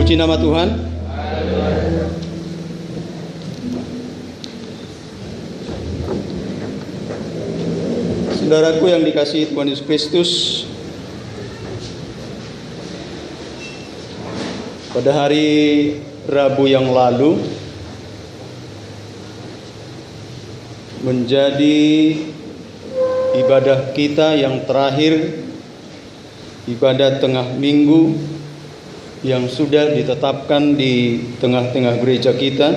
Puji nama Tuhan. Saudaraku yang dikasihi Tuhan Yesus Kristus, pada hari Rabu yang lalu menjadi ibadah kita yang terakhir, ibadah tengah minggu yang sudah ditetapkan di tengah-tengah gereja kita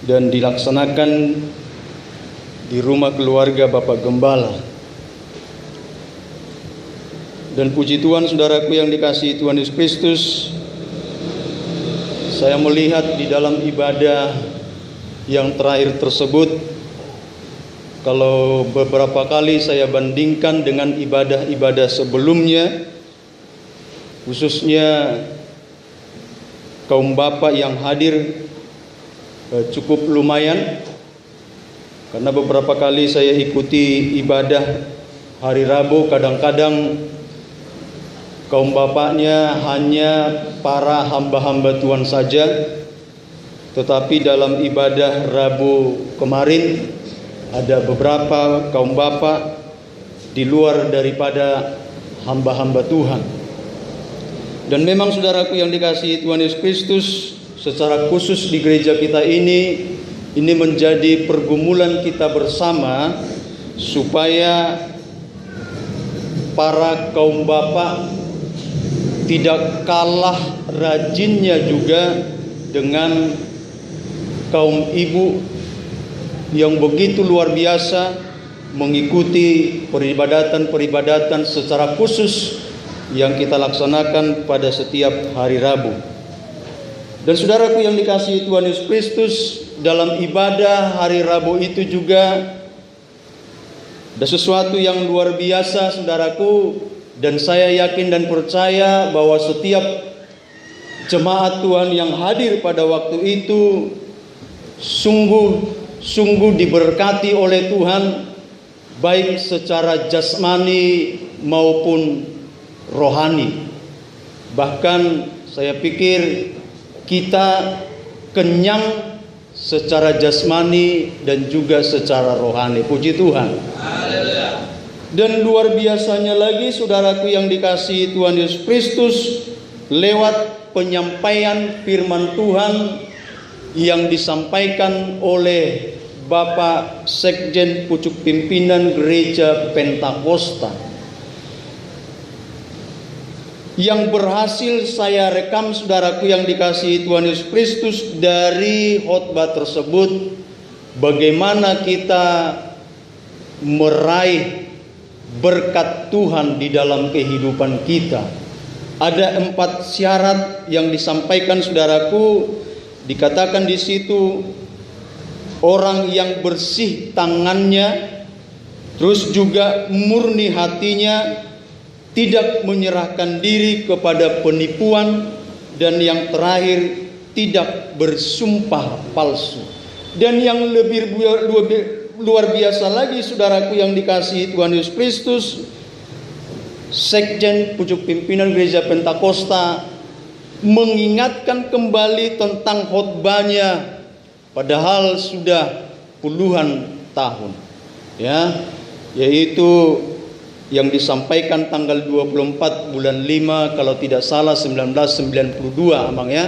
dan dilaksanakan di rumah keluarga Bapak Gembala. Dan puji Tuhan, saudaraku yang dikasihi Tuhan Yesus Kristus, saya melihat di dalam ibadah yang terakhir tersebut, kalau beberapa kali saya bandingkan dengan ibadah-ibadah sebelumnya, khususnya kaum bapak yang hadir cukup lumayan, karena beberapa kali saya ikuti ibadah hari Rabu, kadang-kadang kaum bapaknya hanya para hamba-hamba Tuhan saja. Tetapi dalam ibadah Rabu kemarin ada beberapa kaum bapak di luar daripada hamba-hamba Tuhan. Dan memang saudaraku yang dikasihi Tuhan Yesus Kristus, secara khusus di gereja kita ini menjadi pergumulan kita bersama supaya para kaum bapak tidak kalah rajinnya juga dengan kaum ibu yang begitu luar biasa mengikuti peribadatan secara khusus yang kita laksanakan pada setiap hari Rabu. Dan saudaraku yang dikasihi Tuhan Yesus Kristus, dalam ibadah hari Rabu itu juga ada sesuatu yang luar biasa, saudaraku, dan saya yakin dan percaya bahwa setiap jemaat Tuhan yang hadir pada waktu itu sungguh diberkati oleh Tuhan, baik secara jasmani maupun rohani. Bahkan saya pikir kita kenyang secara jasmani dan juga secara rohani. Puji Tuhan. Dan luar biasanya lagi, saudaraku yang dikasihi Tuhan Yesus Kristus, lewat penyampaian firman Tuhan yang disampaikan oleh Bapak Sekjen Pucuk Pimpinan Gereja Pentakosta, yang berhasil saya rekam, saudaraku yang dikasihi Tuhan Yesus Kristus. Dari khotbah tersebut, bagaimana kita meraih berkat Tuhan di dalam kehidupan kita. Ada 4 syarat yang disampaikan, saudaraku. Dikatakan di situ, orang yang bersih tangannya, terus juga murni hatinya, tidak menyerahkan diri kepada penipuan, dan yang terakhir tidak bersumpah palsu. Dan yang lebih luar biasa lagi, saudaraku yang dikasihi Tuhan Yesus Kristus, Sekjen Pucuk Pimpinan Gereja Pentakosta mengingatkan kembali tentang khotbahnya, padahal sudah puluhan tahun, ya, yaitu yang disampaikan tanggal 24 bulan 5 kalau tidak salah 1992, Abang ya,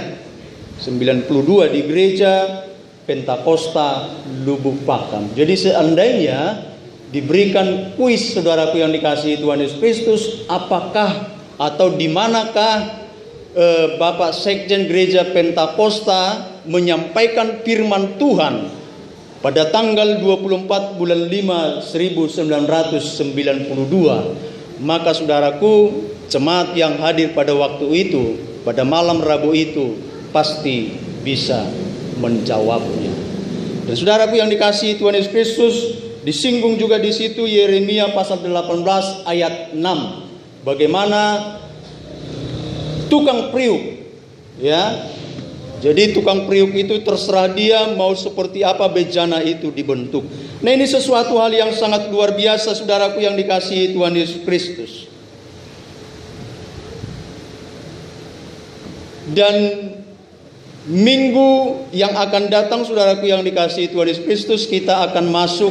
92 di Gereja Pentakosta Lubuk Pakam. Jadi seandainya diberikan kuis, saudaraku yang dikasihi Tuhan Yesus Kristus, apakah atau di manakah Bapak Sekjen Gereja Pentakosta menyampaikan firman Tuhan pada tanggal 24 bulan 5 1992, maka saudaraku, jemaat yang hadir pada waktu itu, pada malam Rabu itu, pasti bisa menjawabnya. Dan saudaraku yang dikasihi Tuhan Yesus Kristus, disinggung juga di situ Yeremia pasal 18 ayat 6, bagaimana tukang priuk, ya. Jadi tukang priuk itu terserah dia mau seperti apa bejana itu dibentuk. Nah, ini sesuatu hal yang sangat luar biasa, saudaraku yang dikasihi Tuhan Yesus Kristus. Dan minggu yang akan datang, saudaraku yang dikasihi Tuhan Yesus Kristus, kita akan masuk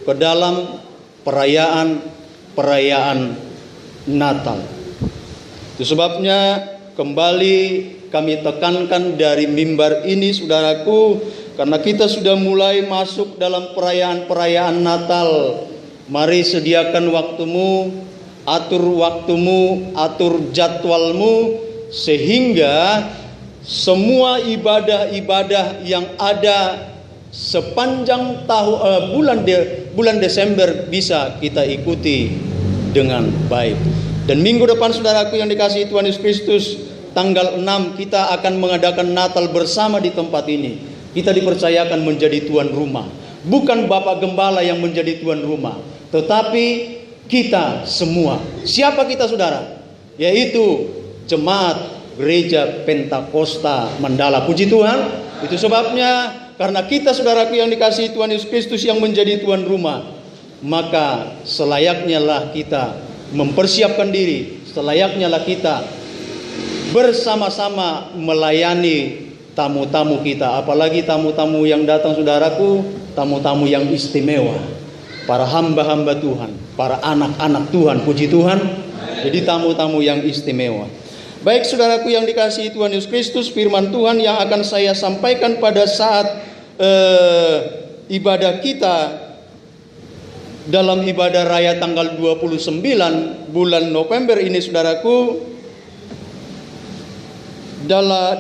ke dalam perayaan Natal. Itu sebabnya kembali kami tekankan dari mimbar ini, saudaraku, karena kita sudah mulai masuk dalam perayaan Natal. Mari sediakan waktumu, atur jadwalmu, sehingga semua ibadah-ibadah yang ada sepanjang bulan Desember bisa kita ikuti dengan baik. Dan minggu depan, saudaraku yang dikasihi Tuhan Yesus Kristus, tanggal 6 kita akan mengadakan Natal bersama di tempat ini. Kita dipercayakan menjadi tuan rumah. Bukan Bapak Gembala yang menjadi tuan rumah, tetapi kita semua. Siapa kita, saudara? Yaitu Jemaat Gereja Pentakosta Mandala. Puji Tuhan. Itu sebabnya, karena kita, saudaraku yang dikasihi Tuhan Yesus Kristus, yang menjadi tuan rumah, maka selayaknya lah kita mempersiapkan diri, selayaknya lah kita bersama-sama melayani tamu-tamu kita. Apalagi tamu-tamu yang datang, saudaraku, tamu-tamu yang istimewa, para hamba-hamba Tuhan, para anak-anak Tuhan. Puji Tuhan. Jadi tamu-tamu yang istimewa. Baik, saudaraku yang dikasihi Tuhan Yesus Kristus, firman Tuhan yang akan saya sampaikan pada saat ibadah kita dalam ibadah raya tanggal 29 bulan November ini, saudaraku,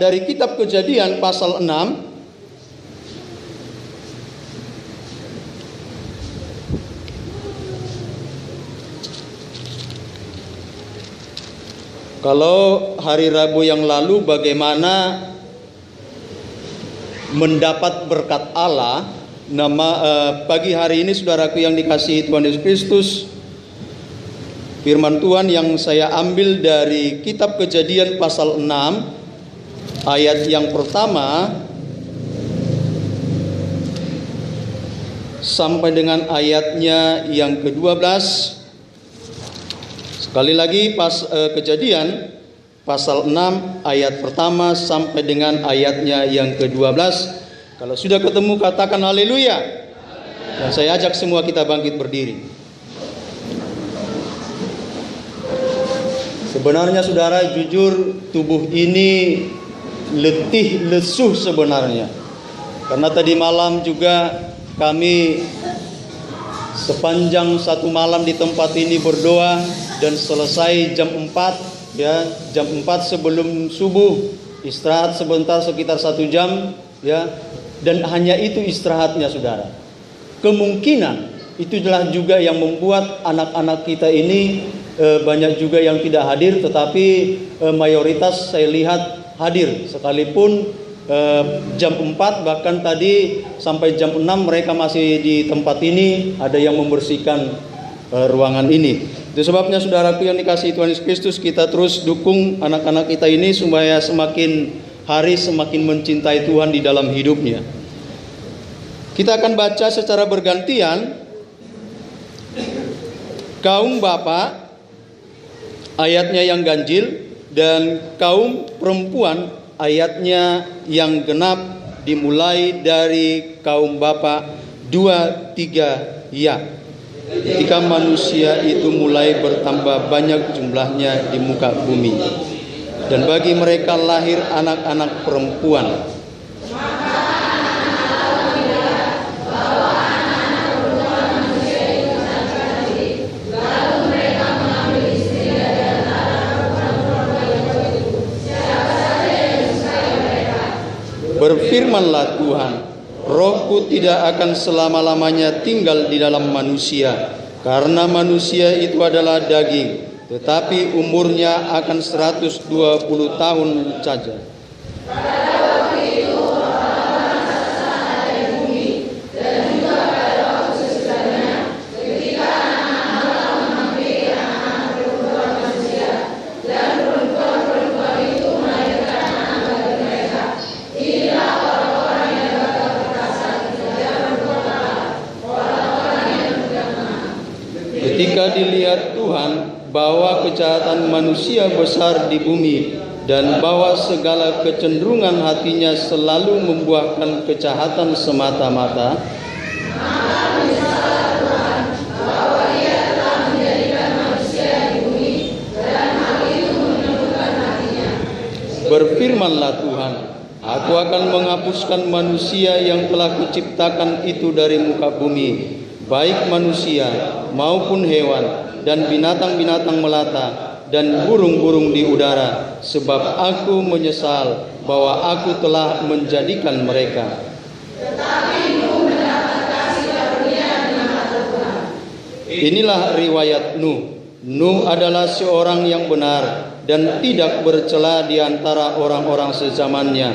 dari kitab Kejadian pasal 6. Kalau hari Rabu yang lalu bagaimana mendapat berkat Allah, pagi hari ini, saudaraku yang dikasihi Tuhan Yesus Kristus, firman Tuhan yang saya ambil dari kitab Kejadian pasal 6 ayat yang pertama sampai dengan ayatnya yang ke-12. Sekali lagi, Kejadian pasal 6 ayat pertama sampai dengan ayatnya yang ke-12. Kalau sudah ketemu, katakan haleluya. Dan saya ajak semua kita bangkit berdiri. Sebenarnya, saudara, jujur tubuh ini letih lesuh sebenarnya. Karena tadi malam juga kami sepanjang satu malam di tempat ini berdoa, dan selesai jam 4, ya, jam 4 sebelum subuh, istirahat sebentar sekitar 1 jam, ya. Dan hanya itu istirahatnya, saudara. Kemungkinan itulah juga yang membuat anak-anak kita ini banyak juga yang tidak hadir, tetapi mayoritas saya lihat hadir. Sekalipun jam 4, bahkan tadi sampai jam 6 mereka masih di tempat ini, ada yang membersihkan ruangan ini. Itu sebabnya, saudaraku yang dikasihi Tuhan Yesus Kristus, kita terus dukung anak-anak kita ini supaya semakin hari semakin mencintai Tuhan di dalam hidupnya. Kita akan baca secara bergantian. Kaum bapa ayatnya yang ganjil, dan kaum perempuan ayatnya yang genap, dimulai dari kaum bapa 2-3 ya. Ketika manusia itu mulai bertambah banyak jumlahnya di muka bumi, dan bagi mereka lahir anak-anak perempuan. Berfirmanlah Tuhan, Rohku tidak akan selama-lamanya tinggal di dalam manusia, karena manusia itu adalah daging, tetapi umurnya akan 120 tahun saja. Ketika dilihat Tuhan bahwa kejahatan manusia besar di bumi, dan bahwa segala kecenderungan hatinya selalu membuahkan kejahatan semata-mata, berfirmanlah Tuhan, aku akan menghapuskan manusia yang telah kuciptakan itu dari muka bumi, baik manusia maupun hewan, dan binatang-binatang melata, dan burung-burung di udara, sebab aku menyesal bahwa aku telah menjadikan mereka. Inilah riwayat Nuh. Nuh adalah seorang yang benar dan tidak bercela di antara orang-orang sezamannya,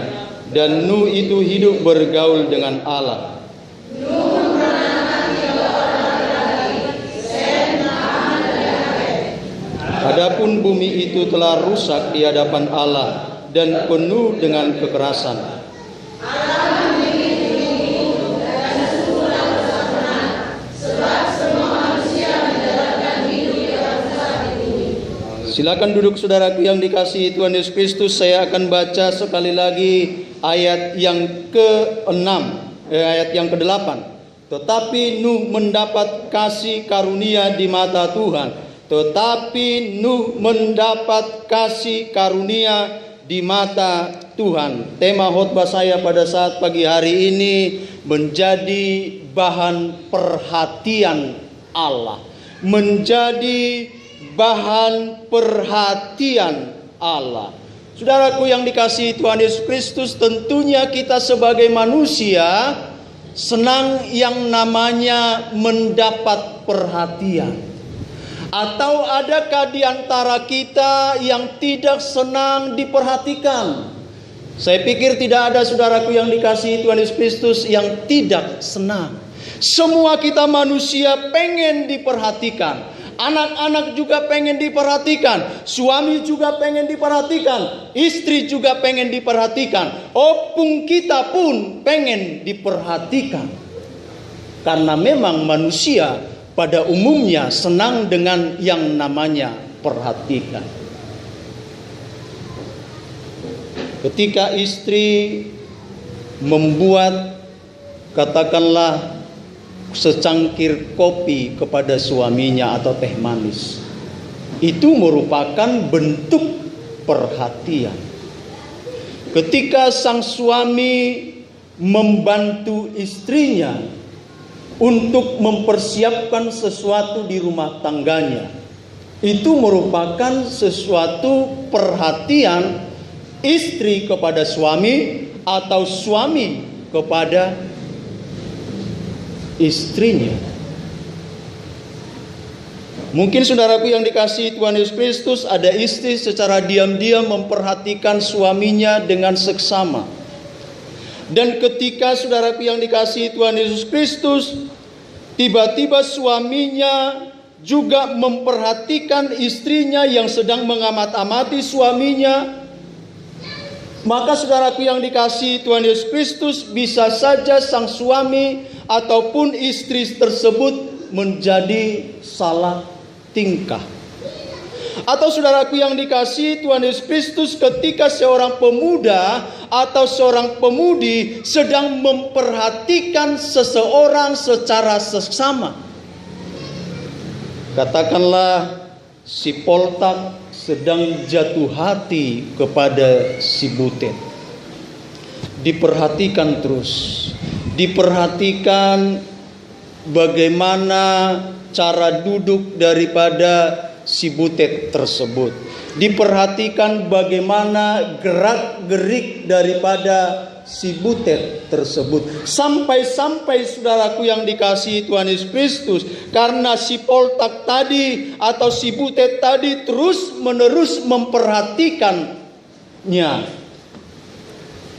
dan Nuh itu hidup bergaul dengan Allah. Adapun bumi itu telah rusak di hadapan Allah dan penuh dengan kekerasan. Silakan duduk saudaraku yang dikasihi Tuhan Yesus Kristus. Saya akan baca sekali lagi ayat yang ke-6, ayat yang ke-8. Tetapi Nuh mendapat kasih karunia di mata Tuhan. Tetapi Nuh mendapat kasih karunia di mata Tuhan. Tema khotbah saya pada saat pagi hari ini menjadi bahan perhatian Allah. Menjadi bahan perhatian Allah. Saudaraku yang dikasihi Tuhan Yesus Kristus, tentunya kita sebagai manusia senang yang namanya mendapat perhatian. Atau adakah di antara kita yang tidak senang diperhatikan? Saya pikir tidak ada saudaraku yang dikasihi Tuhan Yesus Kristus yang tidak senang. Semua kita manusia pengen diperhatikan. Anak-anak juga pengen diperhatikan. Suami juga pengen diperhatikan. Istri juga pengen diperhatikan. Opung kita pun pengen diperhatikan. Karena memang manusia pada umumnya senang dengan yang namanya perhatikan. Ketika istri membuat katakanlah secangkir kopi kepada suaminya atau teh manis, itu merupakan bentuk perhatian. Ketika sang suami membantu istrinya untuk mempersiapkan sesuatu di rumah tangganya, itu merupakan sesuatu perhatian istri kepada suami atau suami kepada istrinya. Mungkin saudaraku yang dikasihi Tuhan Yesus Kristus, ada istri secara diam-diam memperhatikan suaminya dengan seksama. Dan ketika saudaraku yang dikasihi Tuhan Yesus Kristus, tiba-tiba suaminya juga memperhatikan istrinya yang sedang mengamat-amati suaminya, maka saudaraku yang dikasihi Tuhan Yesus Kristus, bisa saja sang suami ataupun istri tersebut menjadi salah tingkah. Atau saudaraku yang dikasihi Tuhan Yesus Kristus, ketika seorang pemuda atau seorang pemudi sedang memperhatikan seseorang secara seksama. Katakanlah si Poltak sedang jatuh hati kepada si Butet. Diperhatikan terus. Diperhatikan bagaimana cara duduk daripada si Butet tersebut. Diperhatikan bagaimana gerak-gerik daripada si Butet tersebut. Sampai-sampai saudaraku yang dikasihi Tuhan Yesus Kristus, karena si Poltak tadi atau si Butet tadi terus-menerus memperhatikannya,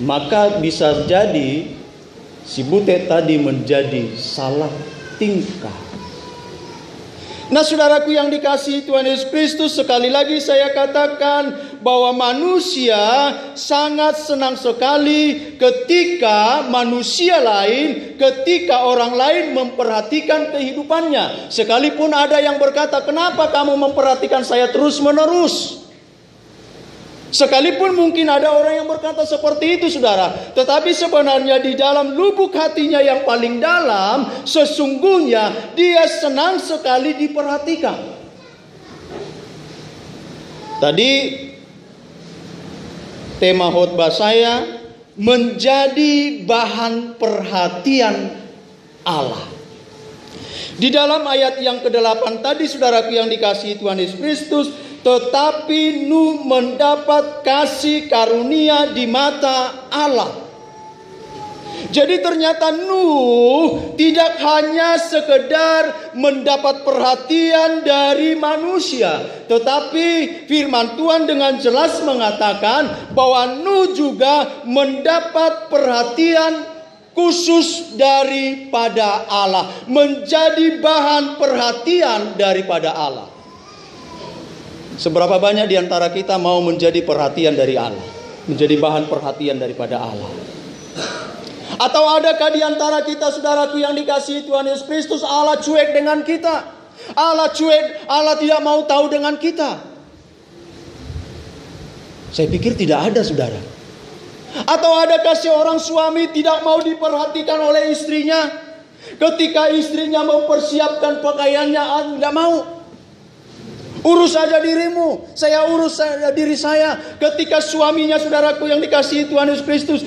maka bisa jadi si Butet tadi menjadi salah tingkah. Nah saudaraku yang dikasihi Tuhan Yesus Kristus, sekali lagi saya katakan bahwa manusia sangat senang sekali ketika manusia lain, ketika orang lain memperhatikan kehidupannya. Sekalipun ada yang berkata, kenapa kamu memperhatikan saya terus menerus? Sekalipun mungkin ada orang yang berkata seperti itu, saudara, tetapi sebenarnya di dalam lubuk hatinya yang paling dalam, sesungguhnya dia senang sekali diperhatikan. Tadi tema khotbah saya menjadi bahan perhatian Allah. Di dalam ayat yang ke-8 tadi, saudaraku yang dikasihi Tuhan Yesus Kristus, tetapi Nuh mendapat kasih karunia di mata Allah. Jadi ternyata Nuh tidak hanya sekedar mendapat perhatian dari manusia, tetapi firman Tuhan dengan jelas mengatakan bahwa Nuh juga mendapat perhatian khusus daripada Allah, menjadi bahan perhatian daripada Allah. Seberapa banyak di antara kita mau menjadi perhatian dari Allah, menjadi bahan perhatian daripada Allah? Atau adakah di antara kita, saudaraku yang dikasihi Tuhan Yesus Kristus, Allah cuek dengan kita? Allah cuek, Allah tidak mau tahu dengan kita. Saya pikir tidak ada, saudara. Atau adakah seorang suami tidak mau diperhatikan oleh istrinya? Ketika istrinya mempersiapkan pakaiannya, tidak mau. Urus saja dirimu, saya urus diri saya. Ketika suaminya, saudaraku yang dikasihi Tuhan Yesus Kristus,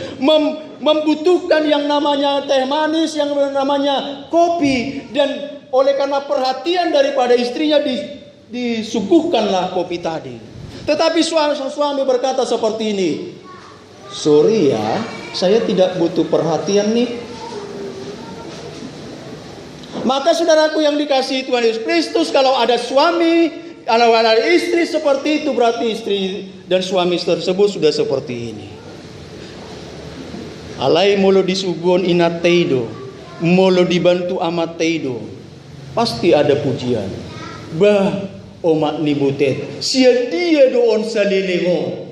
membutuhkan yang namanya teh manis, yang namanya kopi, dan oleh karena perhatian daripada istrinya disuguhkanlah kopi tadi. Tetapi suami berkata seperti ini, sorry ya, saya tidak butuh perhatian nih. Maka saudaraku yang dikasihi Tuhan Yesus Kristus, kalau ada suami, kalau ada istri seperti itu, berarti istri dan suami tersebut sudah seperti ini. Alai molo disuguhon inat teido, molo dibantu amat teido, pasti ada pujian. Bah, omat nibutet, sia dia doon salilemo.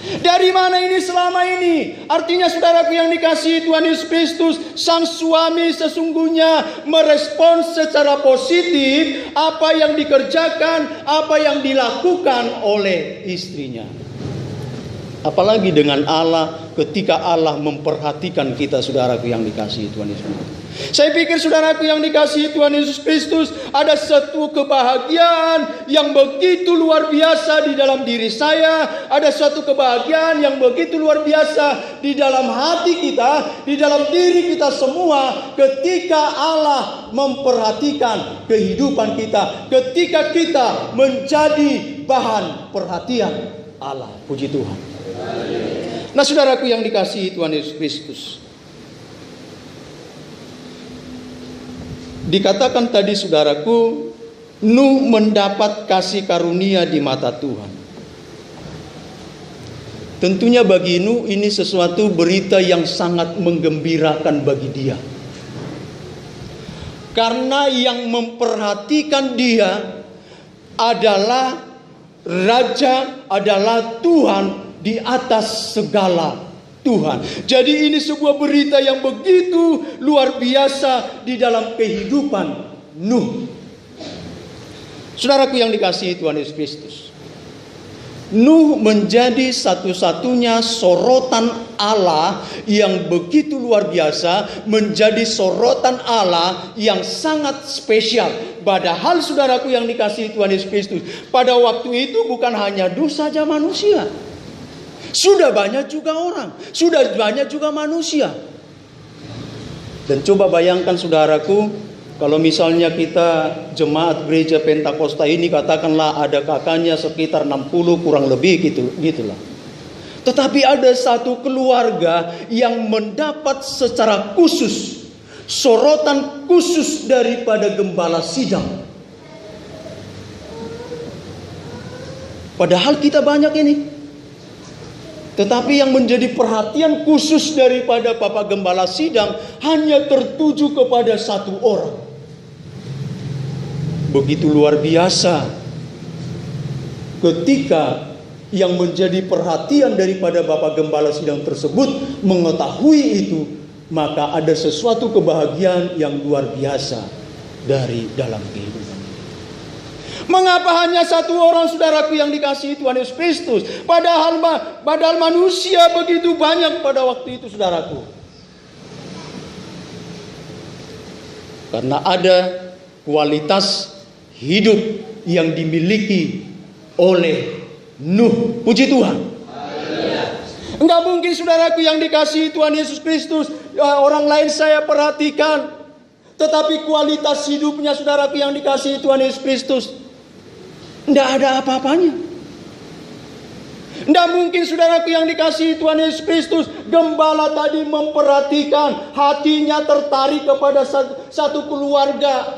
Dari mana ini selama ini? Artinya saudaraku yang dikasihi Tuhan Yesus Kristus, sang suami sesungguhnya merespons secara positif apa yang dikerjakan, apa yang dilakukan oleh istrinya. Apalagi dengan Allah, ketika Allah memperhatikan kita, saudaraku yang dikasihi Tuhan Yesus Kristus. Saya pikir saudaraku yang dikasihi Tuhan Yesus Kristus, ada satu kebahagiaan yang begitu luar biasa di dalam diri saya. Ada suatu kebahagiaan yang begitu luar biasa di dalam hati kita, di dalam diri kita semua, ketika Allah memperhatikan kehidupan kita, ketika kita menjadi bahan perhatian Allah. Puji Tuhan. Nah, saudaraku yang dikasihi Tuhan Yesus Kristus, dikatakan tadi, saudaraku, Nuh mendapat kasih karunia di mata Tuhan. Tentunya bagi Nuh ini sesuatu berita yang sangat menggembirakan bagi dia. Karena yang memperhatikan dia adalah Raja, adalah Tuhan di atas segala Tuhan. Jadi ini sebuah berita yang begitu luar biasa di dalam kehidupan Nuh. Saudaraku yang dikasihi Tuhan Yesus Kristus, Nuh menjadi satu-satunya sorotan Allah yang begitu luar biasa, menjadi sorotan Allah yang sangat spesial. Padahal saudaraku yang dikasihi Tuhan Yesus Kristus, pada waktu itu bukan hanya Nuh saja manusia. Sudah banyak juga orang, sudah banyak juga manusia. Dan coba bayangkan saudaraku, kalau misalnya kita jemaat gereja Pentakosta ini, katakanlah ada kakaknya sekitar 60 kurang lebih gitulah. Tetapi ada satu keluarga yang mendapat secara khusus sorotan khusus daripada gembala sidang. Padahal kita banyak ini. Tetapi yang menjadi perhatian khusus daripada Bapak Gembala Sidang hanya tertuju kepada satu orang. Begitu luar biasa ketika yang menjadi perhatian daripada Bapak Gembala Sidang tersebut mengetahui itu, maka ada sesuatu kebahagiaan yang luar biasa dari dalam kehidupan. Mengapa hanya satu orang saudaraku yang dikasihi Tuhan Yesus Kristus? Padahal manusia begitu banyak pada waktu itu saudaraku. Karena ada kualitas hidup yang dimiliki oleh Nuh. Puji Tuhan. Enggak mungkin saudaraku yang dikasihi Tuhan Yesus Kristus, orang lain saya perhatikan, tetapi kualitas hidupnya saudaraku yang dikasihi Tuhan Yesus Kristus tidak ada apa-apanya. Tidak mungkin saudaraku yang dikasihi Tuhan Yesus Kristus, gembala tadi memperhatikan, hatinya tertarik kepada satu keluarga.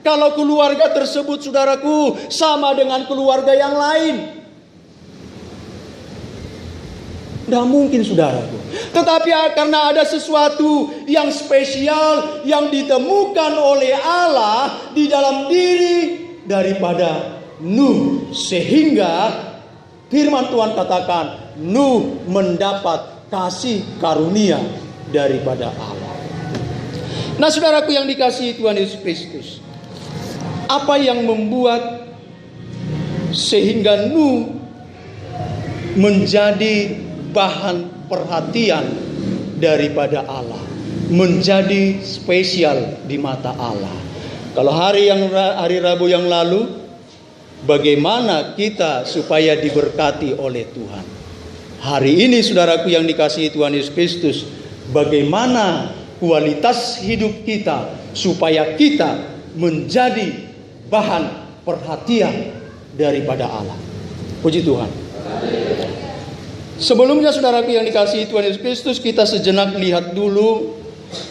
Kalau keluarga tersebut saudaraku sama dengan keluarga yang lain, tidak mungkin saudaraku. Tetapi karena ada sesuatu yang spesial yang ditemukan oleh Allah di dalam diri daripada Nuh, sehingga firman Tuhan katakan Nuh mendapat kasih karunia daripada Allah. Nah saudaraku yang dikasihi Tuhan Yesus Kristus, apa yang membuat sehingga Nuh menjadi bahan perhatian daripada Allah, menjadi spesial di mata Allah? Kalau hari Rabu yang lalu, bagaimana kita supaya diberkati oleh Tuhan? Hari ini saudaraku yang dikasihi Tuhan Yesus Kristus, bagaimana kualitas hidup kita supaya kita menjadi bahan perhatian daripada Allah. Puji Tuhan. Sebelumnya saudaraku yang dikasihi Tuhan Yesus Kristus, kita sejenak lihat dulu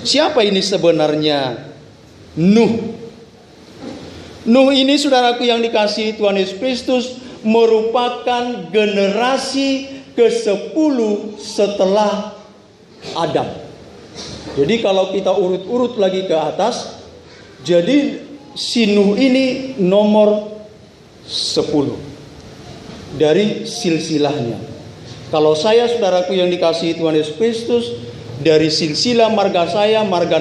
siapa ini sebenarnya Nuh. Nuh ini saudaraku yang dikasihi Tuhan Yesus Kristus merupakan generasi ke-10 setelah Adam. Jadi kalau kita urut-urut lagi ke atas, jadi si Nuh ini nomor 10 dari silsilahnya. Kalau saya saudaraku yang dikasihi Tuhan Yesus Kristus, dari silsilah marga saya, marga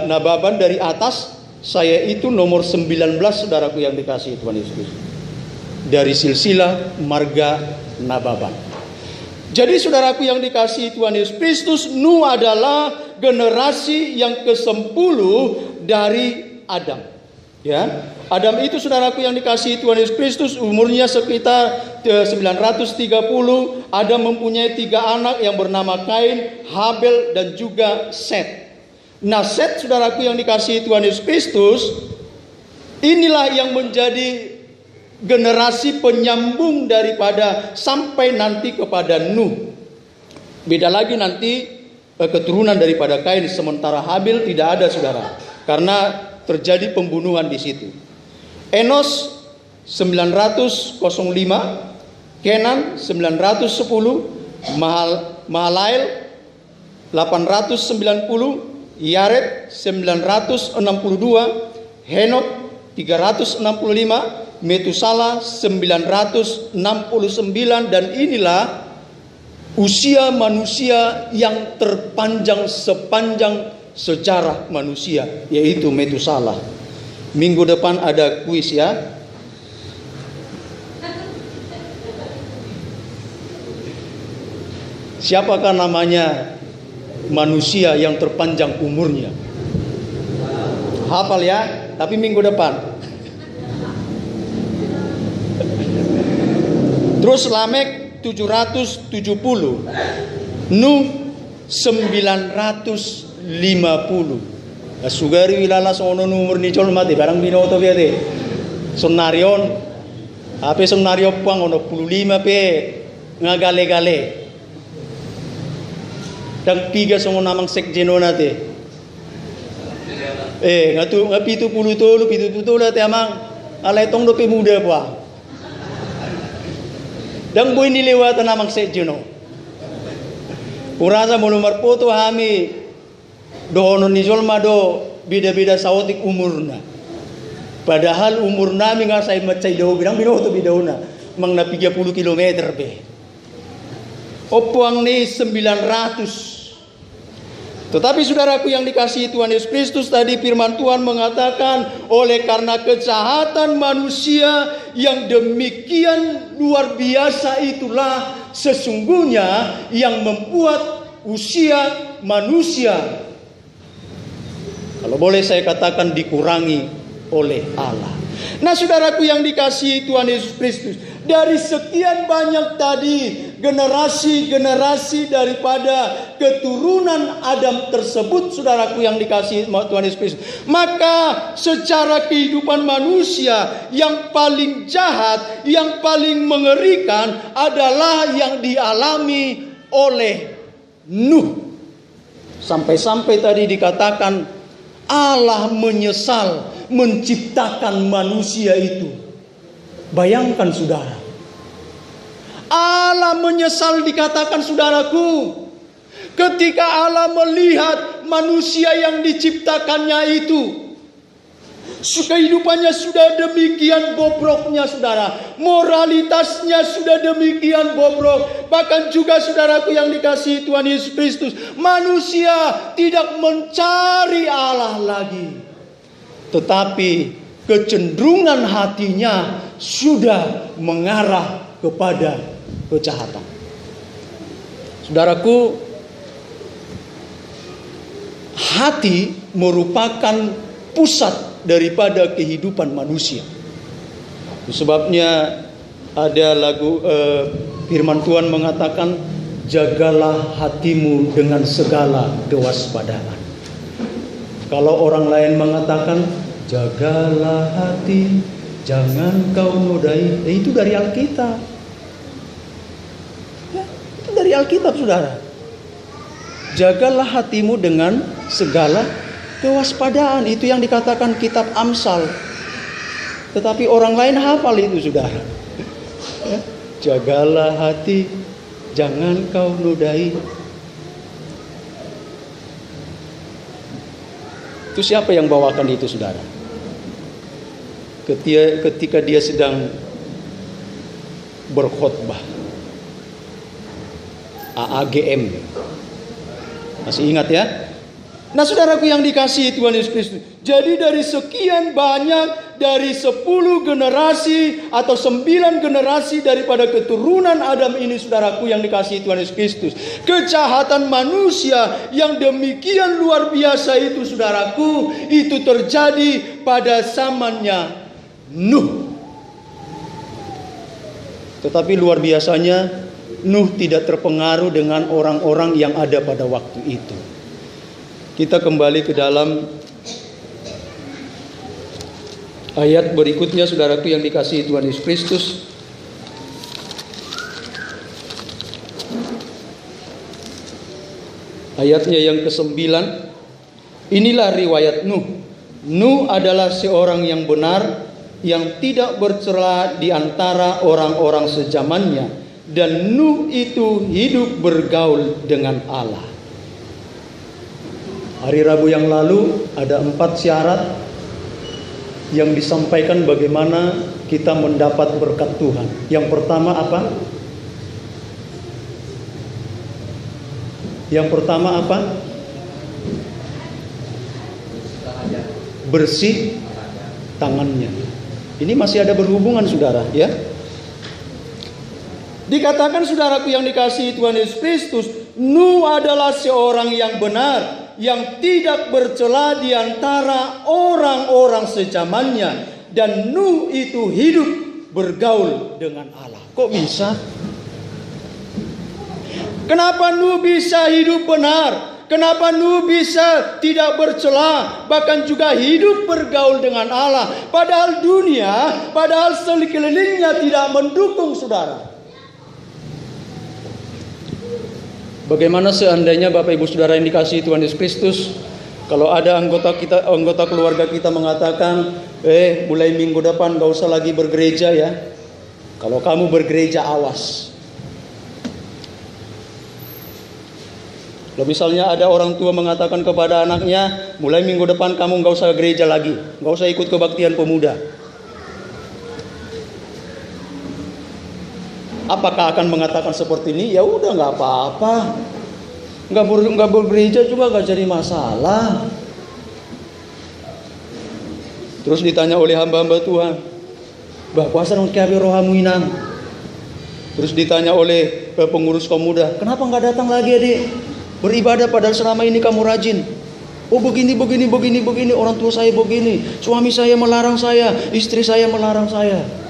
Nababan dari atas, saya itu nomor 19 saudaraku yang dikasihi Tuhan Yesus Kristus, dari silsilah marga Nababan. Jadi saudaraku yang dikasihi Tuhan Yesus Kristus, Nuh adalah generasi yang ke-10 dari Adam. Ya, Adam itu saudaraku yang dikasihi Tuhan Yesus Kristus umurnya sekitar 930. Adam mempunyai 3 anak yang bernama Kain, Habel dan juga Set. Nah, Set saudaraku yang dikasihi Tuhan Yesus Kristus, inilah yang menjadi generasi penyambung daripada sampai nanti kepada Nuh. Beda lagi nanti keturunan daripada Kain, sementara Habel tidak ada saudara, karena terjadi pembunuhan di situ. Enos 905, Kenan 910, Mahalael 890, Yared 962, Henok 365, Metusala 969, dan inilah usia manusia yang terpanjang sepanjang sejarah manusia, yaitu Metusala. Minggu depan ada kuis ya. Siapakah namanya manusia yang terpanjang umurnya? Hafal ya, tapi minggu depan. Terus Lamek 770, Nuh 950. Sugari wilala sono numur ni col mati barang binoto biade. Sonarion ape sonario pang ono 15 pe ngagale-gale. Dan 3 songo namang sekjeno nate. Ngapitu puluh tolu te amang alay tong do pe muda pa. Dan boy nilewatan namang sekjeno. Kurasa mo lumar poto hami dohono ni jolma do beda-beda saotik umurna. Padahal umur nami nga say macay do bilang binoto bidona mang na 30 kilometer be. Opuang ni 900. Tetapi saudaraku yang dikasihi Tuhan Yesus Kristus, tadi firman Tuhan mengatakan, oleh karena kejahatan manusia yang demikian luar biasa itulah sesungguhnya yang membuat usia manusia, kalau boleh saya katakan, dikurangi oleh Allah. Nah saudaraku yang dikasihi Tuhan Yesus Kristus, dari sekian banyak tadi generasi-generasi daripada keturunan Adam tersebut, saudaraku yang dikasihi Tuhan Yesus Kristus, maka secara kehidupan manusia yang paling jahat, yang paling mengerikan adalah yang dialami oleh Nuh. Sampai-sampai tadi dikatakan Allah menyesal menciptakan manusia itu. Bayangkan saudara, Allah menyesal dikatakan saudaraku, ketika Allah melihat manusia yang diciptakannya itu, kehidupannya sudah demikian bobroknya saudara, moralitasnya sudah demikian bobrok. Bahkan juga saudaraku yang dikasihi Tuhan Yesus Kristus, manusia tidak mencari Allah lagi, tetapi kecenderungan hatinya sudah mengarah kepada kejahatan. Saudaraku, hati merupakan pusat daripada kehidupan manusia. Sebabnya ada lagu firman Tuhan mengatakan, jagalah hatimu dengan segala kewaspadaan. Kalau orang lain mengatakan, jagalah hati, jangan kau nodai, itu dari Alkitab. Ya, itu dari Alkitab saudara. Jagalah hatimu dengan segala kewaspadaan, itu yang dikatakan kitab Amsal. Tetapi orang lain hafal itu saudara. Ya, jagalah hati, jangan kau nodai. Itu siapa yang bawakan itu saudara? Ketika dia sedang berkhotbah, AAGM. Masih ingat ya? Nah saudaraku yang dikasihi Tuhan Yesus Kristus, jadi dari sekian banyak, dari 10 generasi atau 9 generasi daripada keturunan Adam ini, saudaraku yang dikasihi Tuhan Yesus Kristus, kejahatan manusia yang demikian luar biasa itu saudaraku, itu terjadi pada zamannya Nuh. Tetapi luar biasanya Nuh tidak terpengaruh dengan orang-orang yang ada pada waktu itu. Kita kembali ke dalam ayat berikutnya saudaraku yang dikasihi Tuhan Yesus Kristus. Ayatnya yang ke-9. Inilah riwayat Nuh. Nuh adalah seorang yang benar, yang tidak bercela di antara orang-orang sezamannya, dan Nuh itu hidup bergaul dengan Allah. Hari Rabu yang lalu ada 4 syarat yang disampaikan bagaimana kita mendapat berkat Tuhan. Yang pertama apa? Yang pertama apa? Bersih tangannya. Ini masih ada berhubungan saudara ya. Dikatakan saudaraku yang dikasihi Tuhan Yesus Kristus, Nuh adalah seorang yang benar, yang tidak bercela di antara orang-orang sezamannya, dan Nuh itu hidup bergaul dengan Allah. Kok bisa? Kenapa Nuh bisa hidup benar? Kenapa Nuh bisa tidak bercela, bahkan juga hidup bergaul dengan Allah, padahal dunia, padahal sekelilingnya tidak mendukung saudara? Bagaimana seandainya Bapak Ibu Saudara yang dikasihi Tuhan Yesus Kristus, kalau ada anggota keluarga kita mengatakan, mulai minggu depan gak usah lagi bergereja ya. Kalau kamu bergereja awas. Kalau misalnya ada orang tua mengatakan kepada anaknya, mulai minggu depan kamu gak usah gereja lagi, gak usah ikut kebaktian pemuda. Apakah akan mengatakan seperti ini? Ya udah, nggak apa-apa. Nggak bergereja juga nggak jadi masalah. Terus ditanya oleh hamba-hamba Tuhan, bah kuasa nang kiabe rohamu inang. Terus ditanya oleh pengurus kaum muda, kenapa nggak datang lagi adik beribadah padahal selama ini kamu rajin? Oh begini, orang tua saya begini, suami saya melarang saya, istri saya melarang saya.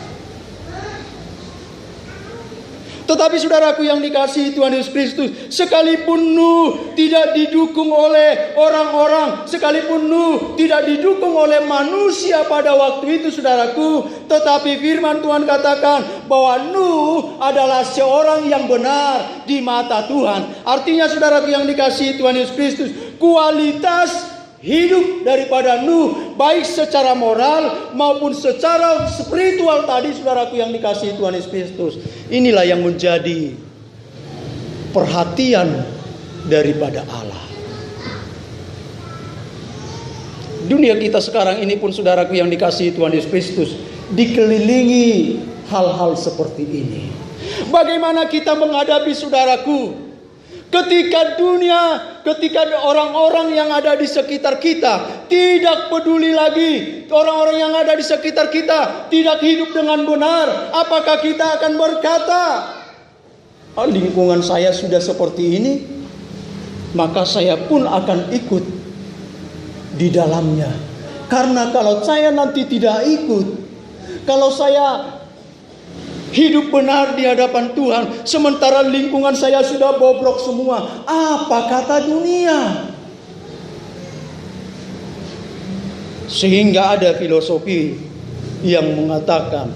Tetapi saudaraku yang dikasihi Tuhan Yesus Kristus, sekalipun Nuh tidak didukung oleh orang-orang, sekalipun Nuh tidak didukung oleh manusia pada waktu itu saudaraku, tetapi firman Tuhan katakan bahwa Nuh adalah seorang yang benar di mata Tuhan. Artinya saudaraku yang dikasihi Tuhan Yesus Kristus, kualitas hidup daripada Nuh baik secara moral maupun secara spiritual tadi saudaraku yang dikasihi Tuhan Yesus Kristus, inilah yang menjadi perhatian daripada Allah. Dunia kita sekarang ini pun saudaraku yang dikasihi Tuhan Yesus Kristus dikelilingi hal-hal seperti ini. Bagaimana kita menghadapi saudaraku ketika orang-orang yang ada di sekitar kita tidak peduli lagi, orang-orang yang ada di sekitar kita tidak hidup dengan benar, apakah kita akan berkata, oh, lingkungan saya sudah seperti ini, maka saya pun akan ikut di dalamnya. Karena kalau saya nanti tidak ikut, kalau saya hidup benar di hadapan Tuhan, sementara lingkungan saya sudah bobrok semua, apa kata dunia? Sehingga ada filosofi yang mengatakan,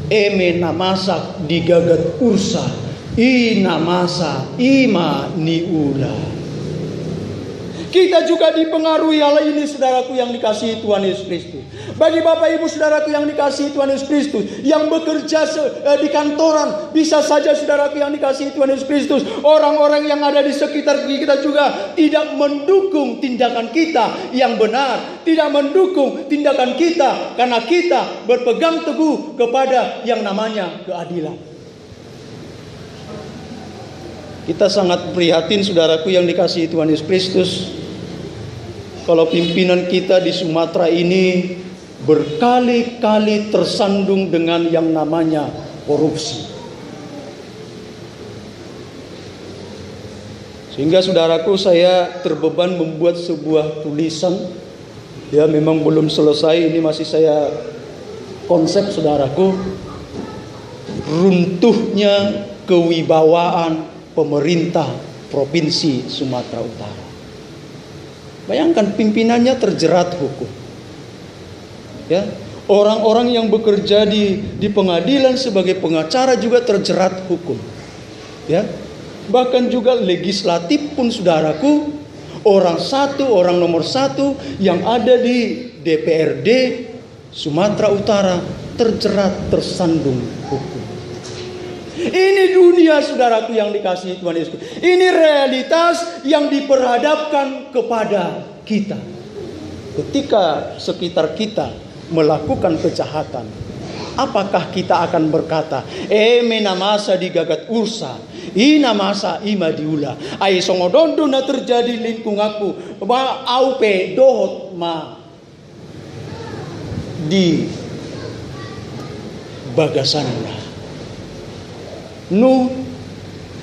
eme namasak digagat ursa, i namasa ima niula. Kita juga dipengaruhi hal ini saudaraku yang dikasihi Tuhan Yesus Kristus. Bagi Bapak Ibu saudaraku yang dikasihi Tuhan Yesus Kristus, yang bekerja di kantoran, bisa saja saudaraku yang dikasihi Tuhan Yesus Kristus, orang-orang yang ada di sekitar kita juga tidak mendukung tindakan kita yang benar, tidak mendukung tindakan kita karena kita berpegang teguh kepada yang namanya keadilan. Kita sangat prihatin saudaraku yang dikasihi Tuhan Yesus Kristus, kalau pimpinan kita di Sumatera ini berkali-kali tersandung dengan yang namanya korupsi. Sehingga saudaraku saya terbeban membuat sebuah tulisan. Ya memang belum selesai, ini masih saya konsep saudaraku. Runtuhnya kewibawaan pemerintah Provinsi Sumatera Utara. Bayangkan pimpinannya terjerat hukum. Ya, orang-orang yang bekerja di pengadilan sebagai pengacara juga terjerat hukum. Ya, bahkan juga legislatif pun saudaraku, orang nomor satu yang ada di DPRD Sumatera Utara terjerat tersandung hukum. Ini dunia saudaraku yang dikasihi Tuhan Yesus. Ini realitas yang diperhadapkan kepada kita. Ketika sekitar kita melakukan kejahatan, apakah kita akan berkata, menamasa digagat ursa, ina masa ima diula, ai songodondo na terjadi lingkungaku, ba aupe dohot ma di bagasannya. Nuh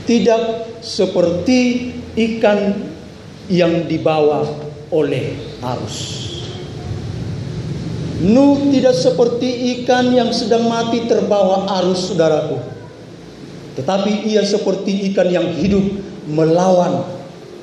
tidak seperti ikan yang dibawa oleh arus. Nuh tidak seperti ikan yang sedang mati terbawa arus saudaraku. Tetapi ia seperti ikan yang hidup melawan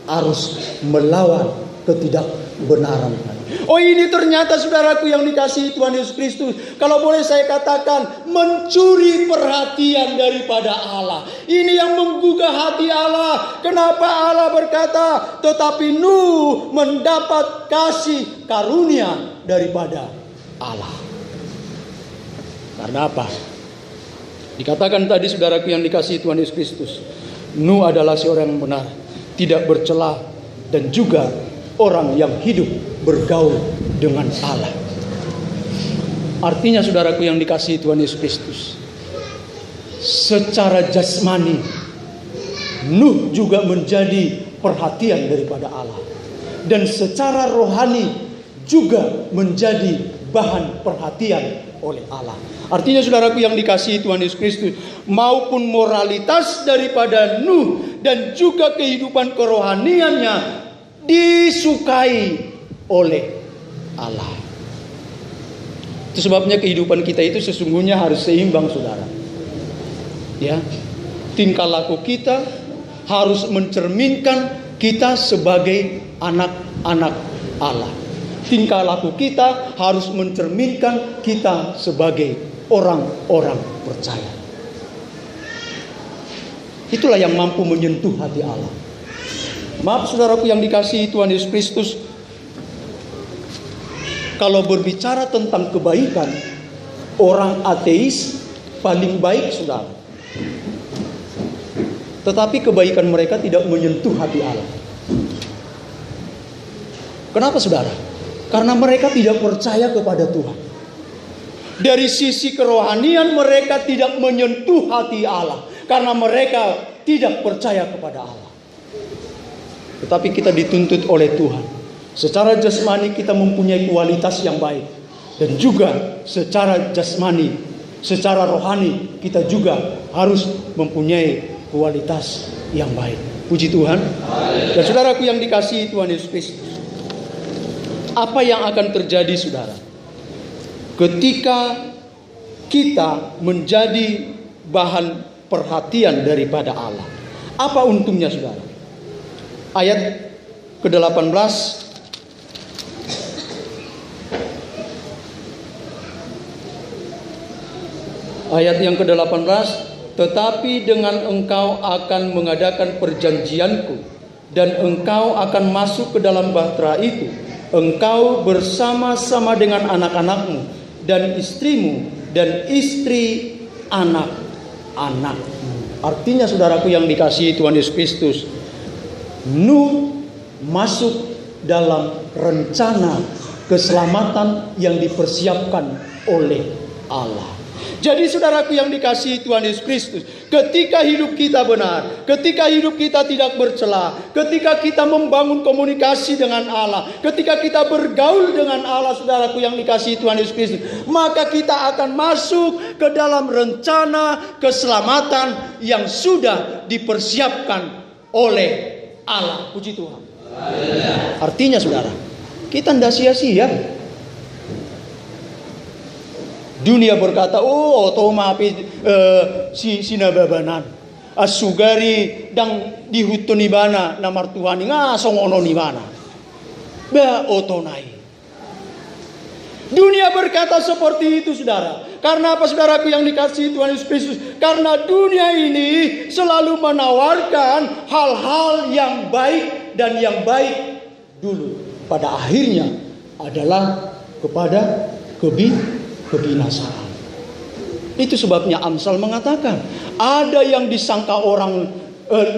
arus, melawan ketidakbenaran. Oh ini ternyata saudaraku yang dikasihi Tuhan Yesus Kristus, kalau boleh saya katakan, mencuri perhatian daripada Allah. Ini yang menggugah hati Allah. Kenapa Allah berkata, tetapi Nuh mendapat kasih karunia daripada Allah. Karena apa? Dikatakan tadi saudaraku yang dikasihi Tuhan Yesus Kristus, Nuh adalah seorang yang benar, tidak bercela, dan juga orang yang hidup bergaul dengan Allah. Artinya saudaraku yang dikasihi Tuhan Yesus Kristus, secara jasmani Nuh juga menjadi perhatian daripada Allah. Dan secara rohani juga menjadi bahan perhatian oleh Allah. Artinya saudaraku yang dikasihi Tuhan Yesus Kristus, maupun moralitas daripada Nuh dan juga kehidupan kerohaniannya disukai oleh Allah. Itu sebabnya kehidupan kita itu sesungguhnya harus seimbang, saudara. Ya, tingkah laku kita harus mencerminkan kita sebagai anak-anak Allah. Tingkah laku kita harus mencerminkan kita sebagai orang-orang percaya. Itulah yang mampu menyentuh hati Allah. Maaf saudaraku yang dikasihi Tuhan Yesus Kristus, kalau berbicara tentang kebaikan, orang ateis paling baik, saudara. Tetapi kebaikan mereka tidak menyentuh hati Allah. Kenapa, saudara? Karena mereka tidak percaya kepada Tuhan. Dari sisi kerohanian mereka tidak menyentuh hati Allah, karena mereka tidak percaya kepada Allah. Tetapi kita dituntut oleh Tuhan. Secara jasmani kita mempunyai kualitas yang baik. Dan juga secara jasmani, secara rohani kita juga harus mempunyai kualitas yang baik. Puji Tuhan. Dan saudaraku yang dikasihi Tuhan Yesus Kristus, apa yang akan terjadi, saudara, ketika kita menjadi bahan perhatian daripada Allah? Apa untungnya, saudara? Ayat ke-18, ayat yang ke-18, tetapi dengan engkau akan mengadakan perjanjianku, dan engkau akan masuk ke dalam bahtera itu, engkau bersama-sama dengan anak-anakmu, dan istrimu, dan istri anak-anakmu. Artinya saudaraku yang dikasihi Tuhan Yesus Kristus, Nuh masuk dalam rencana keselamatan yang dipersiapkan oleh Allah. Jadi saudaraku yang dikasihi Tuhan Yesus Kristus, ketika hidup kita benar, ketika hidup kita tidak bercela, ketika kita membangun komunikasi dengan Allah, ketika kita bergaul dengan Allah, saudaraku yang dikasihi Tuhan Yesus Kristus, maka kita akan masuk ke dalam rencana keselamatan yang sudah dipersiapkan oleh Allah. Puji Tuhan. Artinya saudara, kita tidak sia-sia. Dunia berkata, oh toh maapi si sinababanan asugari dang dihutun ibana namar Tuhan ngasong ono ibana ba otonai. Dunia berkata seperti itu, saudara. Karena apa, saudaraku yang dikasihi Tuhan Yesus Kristus? Karena dunia ini selalu menawarkan hal-hal yang baik dan yang baik dulu, pada akhirnya adalah kepada kebinasaan. Itu sebabnya Amsal mengatakan, ada yang disangka orang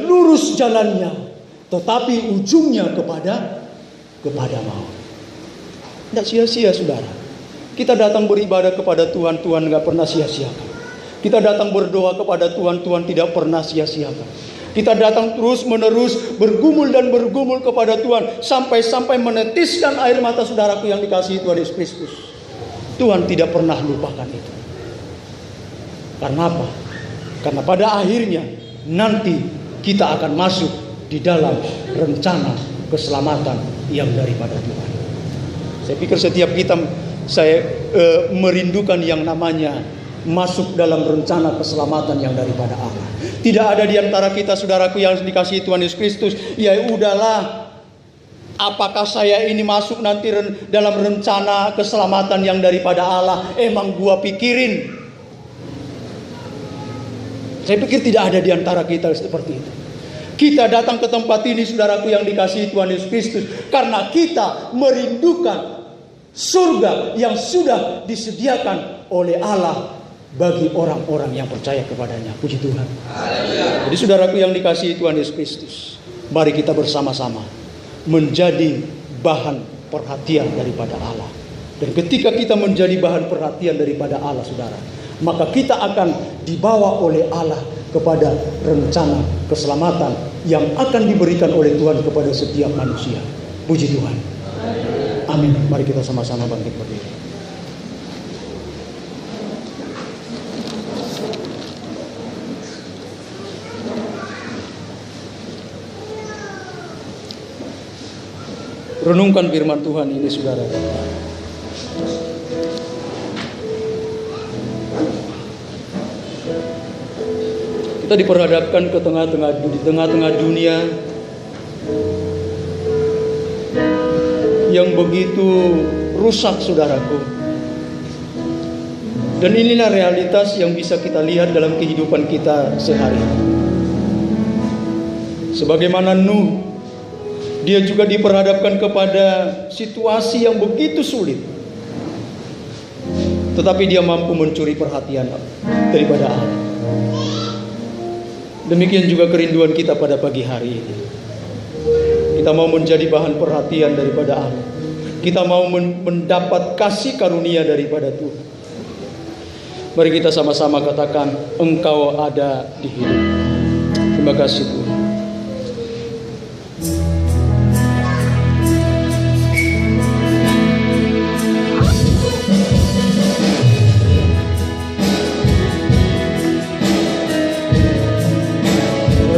lurus jalannya, tetapi ujungnya kepada maut. Tidak sia-sia, saudara. Kita datang beribadah kepada Tuhan, Tuhan tidak pernah sia-siakan. Kita datang berdoa kepada Tuhan, Tuhan tidak pernah sia-siakan. Kita datang terus menerus bergumul dan bergumul kepada Tuhan, sampai-sampai menetiskan air mata, saudaraku yang dikasihi Tuhan Yesus Kristus. Tuhan tidak pernah lupakan itu. Karena apa? Karena pada akhirnya nanti kita akan masuk di dalam rencana keselamatan yang daripada Tuhan. Saya pikir setiap kita merindukan yang namanya masuk dalam rencana keselamatan yang daripada Allah. Tidak ada di antara kita, saudaraku yang dikasihi Tuhan Yesus Kristus, ya udahlah, apakah saya ini masuk nanti dalam rencana keselamatan yang daripada Allah? Emang gua pikirin. Saya pikir tidak ada di antara kita seperti itu. Kita datang ke tempat ini, saudaraku yang dikasihi Tuhan Yesus Kristus, karena kita merindukan surga yang sudah disediakan oleh Allah bagi orang-orang yang percaya kepadanya. Puji Tuhan. Jadi saudaraku yang dikasihi Tuhan Yesus Kristus, mari kita bersama-sama menjadi bahan perhatian daripada Allah. Dan ketika kita menjadi bahan perhatian daripada Allah, saudara, maka kita akan dibawa oleh Allah kepada rencana keselamatan yang akan diberikan oleh Tuhan kepada setiap manusia. Puji Tuhan. Amin. Mari kita sama-sama bangkit berdiri. Renungkan firman Tuhan ini, saudara. Kita diperhadapkan di tengah-tengah dunia yang begitu rusak, saudaraku. Dan inilah realitas yang bisa kita lihat dalam kehidupan kita sehari-hari. Sebagaimana Nuh, dia juga diperhadapkan kepada situasi yang begitu sulit, tetapi dia mampu mencuri perhatian daripada Allah. Demikian juga kerinduan kita pada pagi hari ini. Kita mau menjadi bahan perhatian daripada Allah. Kita mau mendapat kasih karunia daripada Tuhan. Mari kita sama-sama katakan, Engkau ada di hidup. Terima kasih Tuhan.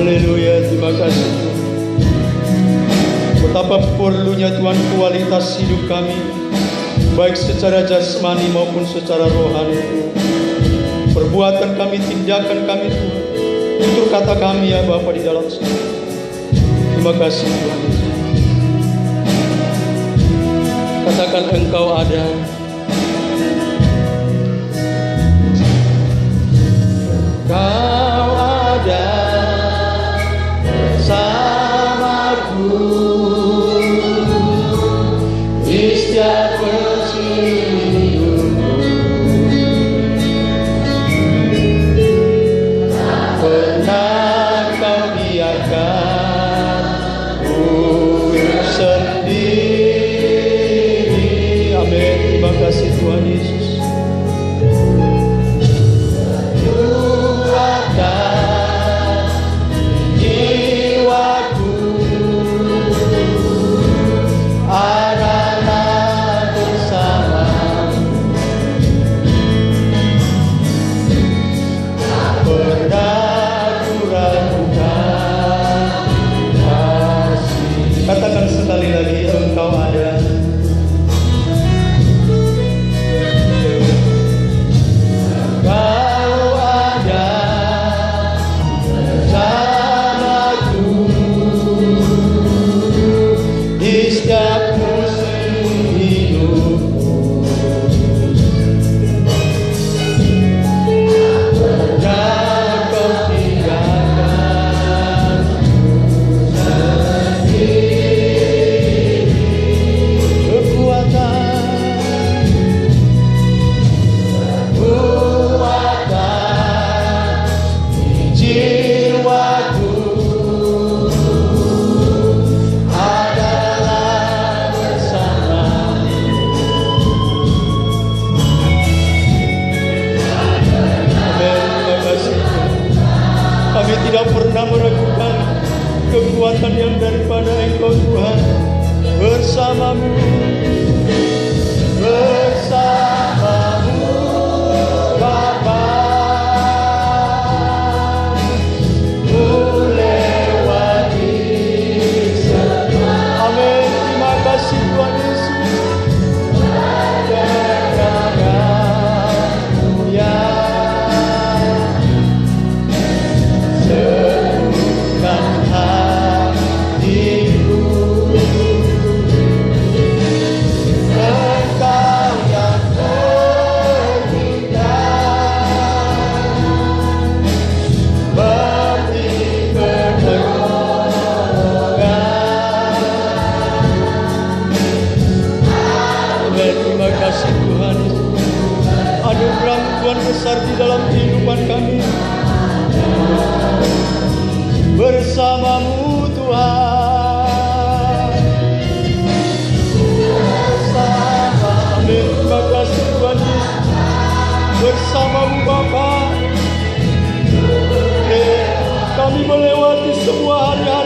Haleluya, terima kasih. Betapa perlunya Tuhan kualitas hidup kami, baik secara jasmani maupun secara rohani. Perbuatan kami, tindakan kami Tuhan, tutur kata kami ya Bapa di dalam sini. Terima kasih Tuhan. Katakan Engkau ada. Kau ada bersamaku di setiap hidupku. Tak pernah kau biarkan ku sendiri. Amin. Terima kasih Tuhan Yesus. Katakan sekali lagi, Engkau ada. Engkau ada bersamaku di setiap musim hidupku. Dan kau tinggalkan tidak pernah meragukan kekuatan yang daripada Engkau Tuhan. Bersamamu, bersamamu Bapa, ku lewati semua. Amin. Terima kasih Tuhan Yesus. Anugerah Tuhan besar di dalam kehidupan kami. Bersamamu Tuhan. Bersama. Amin. Terima kasih Tuhan Yesus. Bersamamu Bapa. Kami melewati semua hari-hari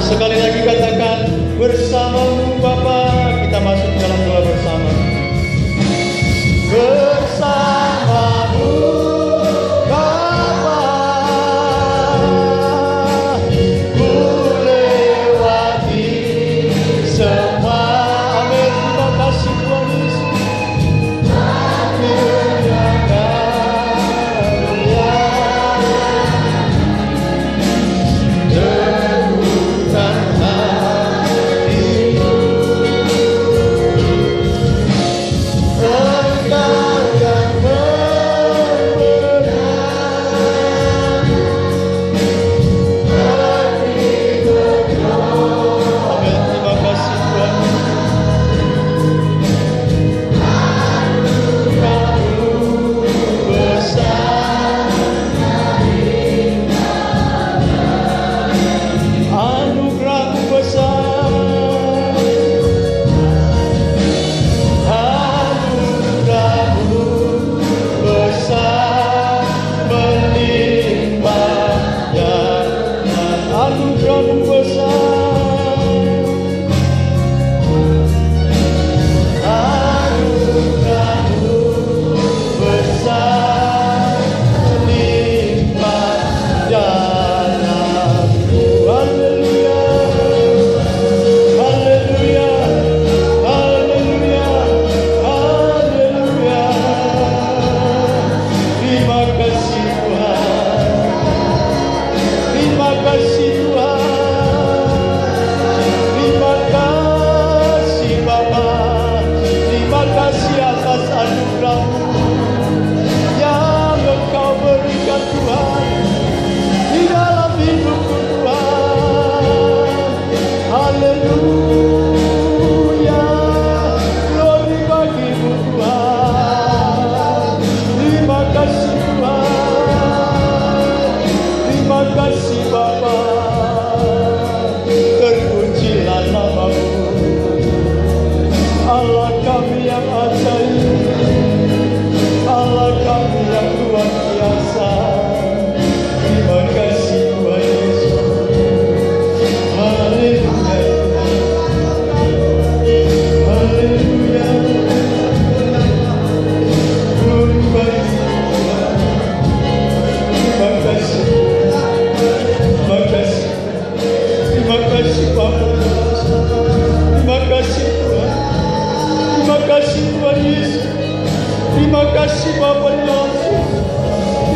Sekali lagi katakan, bersamamu Bapa. Kita masuk dalam doa bersama. Bersamamu Bapa, ku lewati semua. Amin.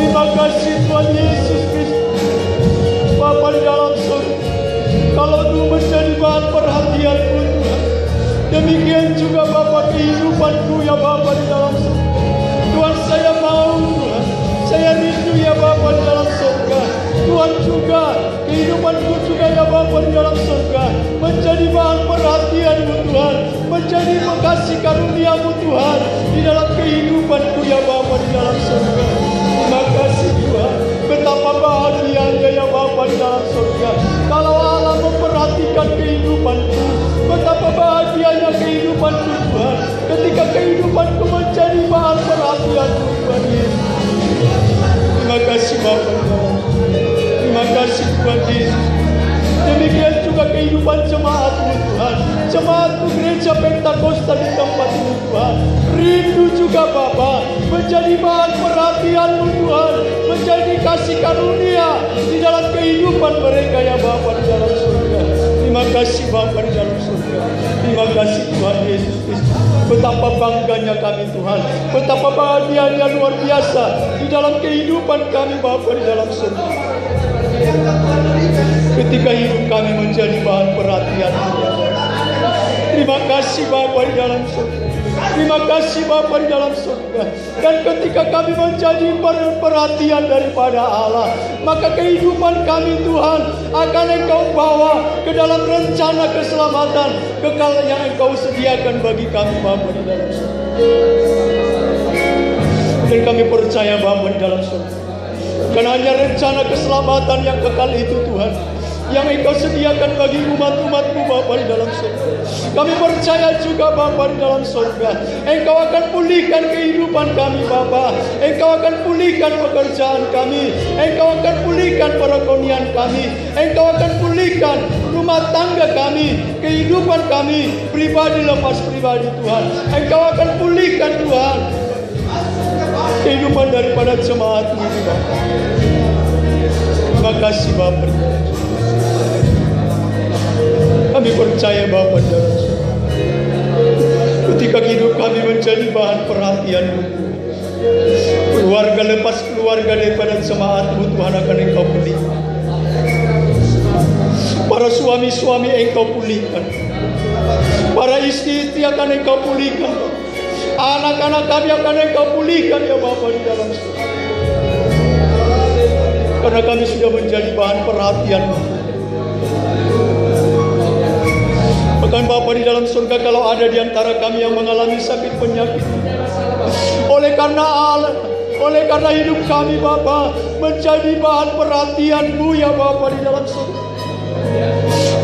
Terima kasih Tuhan Yesus. Demikian juga Bapa kehidupanku ya Bapa di dalam surga. Tuhan, saya mau Tuhan, saya rindu ya Bapa di dalam surga. Tuhan juga kehidupanku juga ya Bapa di dalam surga menjadi bahan perhatianmu Tuhan, menjadi kasih karunia-Mu Tuhan di dalam kehidupanku ya Bapa di dalam surga. Terima kasih Tuhan, betapa bahagianya ya Bapa di dalam surga kalau Allah memperhatikan kehidupanku. Betapa bahagianya kehidupanku Tuhan ketika kehidupanku menjadi bahan perhatianmu Tuhan Yesus. Terima kasih Bapa. Terima kasih Tuhan Yesus. Demikian juga kehidupan jemaat-Mu Tuhan, jemaat-Mu gereja Pentakosta di tempat ini Tuhan. Rindu juga Bapa menjadi bahan perhatian-Mu Tuhan, menjadi kasih karunia di dalam kehidupan mereka ya Bapa di dalam surga. Terima kasih Bapa di dalam surga. Terima kasih Tuhan Yesus Kristus. Betapa bangganya kami Tuhan, betapa bahagianya luar biasa di dalam kehidupan kami Bapa di dalam surga. Ketika hidup kami menjadi bahan perhatian. Terima kasih Bapa di dalam surga. Terima kasih Bapa di dalam surga. Dan ketika kami menjadi perhatian daripada Allah, maka kehidupan kami Tuhan akan Engkau bawa ke dalam rencana keselamatan kekal yang Engkau sediakan bagi kami Bapa di dalam surga. Dan kami percaya Bapa di dalam surga, karena hanya rencana keselamatan yang kekal itu Tuhan yang Engkau sediakan bagi umat-umat-Mu Bapa di dalam surga. Kami percaya juga Bapa di dalam surga, Engkau akan pulihkan kehidupan kami Bapa. Engkau akan pulihkan pekerjaan kami, Engkau akan pulihkan perekonomian kami, Engkau akan pulihkan rumah tangga kami, kehidupan kami, pribadi lepas pribadi Tuhan. Engkau akan pulihkan Tuhan kehidupan daripada jemaat-Mu ini Bapa. Terima kasih Bapa. Kami percaya Bapa dalam surga, ketika hidup kami menjadi bahan perhatian-Mu, keluarga lepas keluarga daripada jemaat-Mu Tuhan akan Engkau pulihkan. Para suami-suami Engkau pulihkan, para istri-istri akan Engkau pulihkan, anak-anak kami akan Engkau pulihkan ya Bapa di dalam surga. Karena kami sudah menjadi bahan perhatian. Bahkan Bapa di dalam surga, kalau ada di antara kami yang mengalami sakit penyakit, oleh karena hidup kami Bapa menjadi bahan perhatian-Mu ya Bapa di dalam surga,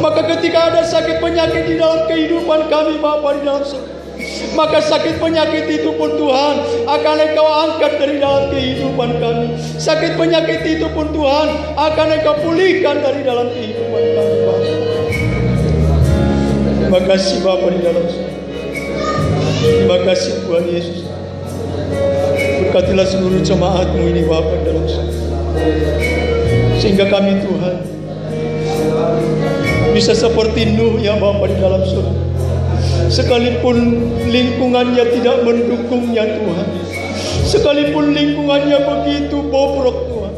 maka ketika ada sakit penyakit di dalam kehidupan kami Bapa di dalam surga, maka sakit penyakit itu pun Tuhan akan Engkau angkat dari dalam kehidupan kami. Sakit penyakit itu pun Tuhan akan Engkau pulihkan dari dalam kehidupan kami Bapa. Terima kasih Bapa di dalam surga. Terima kasih Tuhan Yesus. Berkatilah seluruh jemaat-Mu ini Bapa di dalam surga, sehingga kami Tuhan bisa seperti Nuh ya Bapa di dalam surga. Sekalipun lingkungannya tidak mendukungnya Tuhan, sekalipun lingkungannya begitu bobrok Tuhan,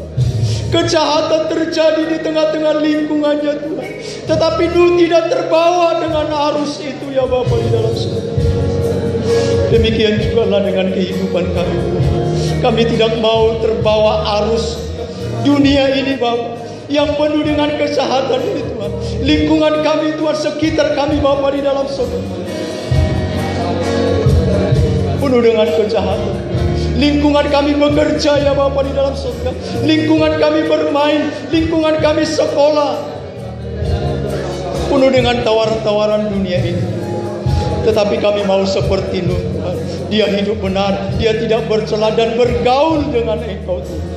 kejahatan terjadi di tengah-tengah lingkungannya Tuhan, tetapi Nuh tidak terbawa dengan arus itu ya Bapa di dalam surga. Demikian juga lah dengan kehidupan kami Tuhan. Kami tidak mau terbawa arus dunia ini Bapa, yang penuh dengan kejahatan ini Tuhan. Lingkungan kami Tuhan, sekitar kami Bapa di dalam surga, penuh dengan kejahatan. Lingkungan kami bekerja ya Bapa di dalam surga, lingkungan kami bermain, lingkungan kami sekolah, penuh dengan tawaran-tawaran dunia ini. Tetapi kami mau seperti Nuh Tuhan. Dia hidup benar, dia tidak bercela dan bergaul dengan Engkau Tuhan.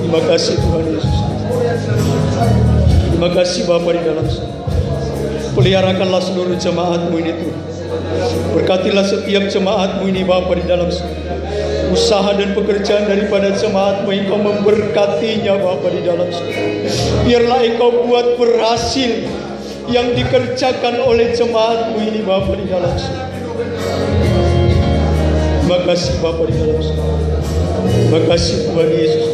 Terima kasih Tuhan Yesus. Terima kasih Bapa di dalam surga. Peliharakanlah seluruh jemaat-Mu ini Tuhan. Berkatilah setiap jemaat-Mu ini Bapa di dalam surga. Usaha dan pekerjaan daripada jemaat-Mu Engkau memberkatinya Bapa di dalam surga. Biarlah Engkau buat berhasil yang dikerjakan oleh jemaat-Mu ini Bapa di dalam surga. Terima kasih Bapa di dalam surga. Terima kasih Tuhan Yesus.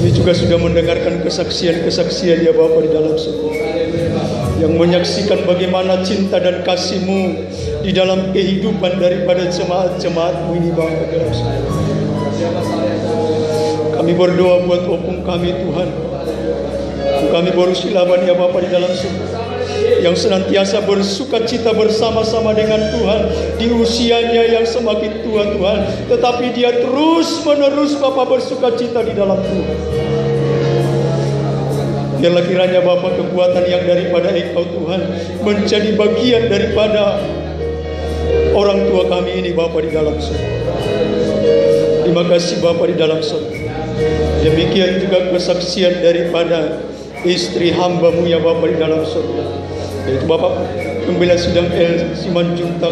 Ini juga sudah mendengarkan kesaksian-kesaksian ya Bapa di dalam surga, yang menyaksikan bagaimana cinta dan kasih-Mu di dalam kehidupan daripada jemaat-jemaat-Mu ini Bapa di dalam surga. Kami berdoa buat opung kami Tuhan. Kami berusilaban ya Bapa di dalam surga, yang senantiasa bersuka cita bersama-sama dengan Tuhan di usianya yang semakin tua Tuhan, tetapi dia terus menerus Bapa bersuka cita di dalam Tuhan. Biarlah kiranya Bapa kekuatan yang daripada Engkau Tuhan menjadi bagian daripada orang tua kami ini Bapa di dalam surga. Terima kasih Bapa di dalam surga. Demikian juga kesaksian daripada istri hamba-Mu ya Bapa di dalam surga, yaitu Bapak Gembala Sidang El Simanjuntak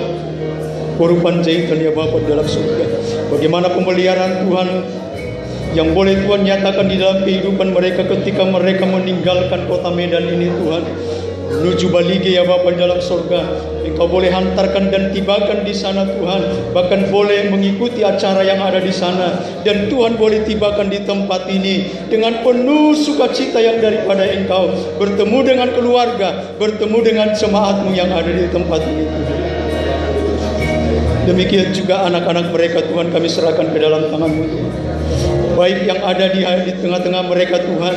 Korupan Jahitan ya Bapa di dalam surga. Bagaimana pemeliharaan Tuhan yang boleh Tuhan nyatakan di dalam kehidupan mereka ketika mereka meninggalkan kota Medan ini Tuhan, menuju Balige ya Bapa di dalam surga. Engkau boleh hantarkan dan tibakan di sana Tuhan, bahkan boleh mengikuti acara yang ada di sana, dan Tuhan boleh tibakan di tempat ini dengan penuh sukacita yang daripada Engkau, bertemu dengan keluarga, bertemu dengan jemaat-Mu yang ada di tempat ini Tuhan. Demikian juga anak-anak mereka Tuhan, kami serahkan ke dalam tangan-Mu Tuhan. Baik yang ada di tengah-tengah mereka Tuhan,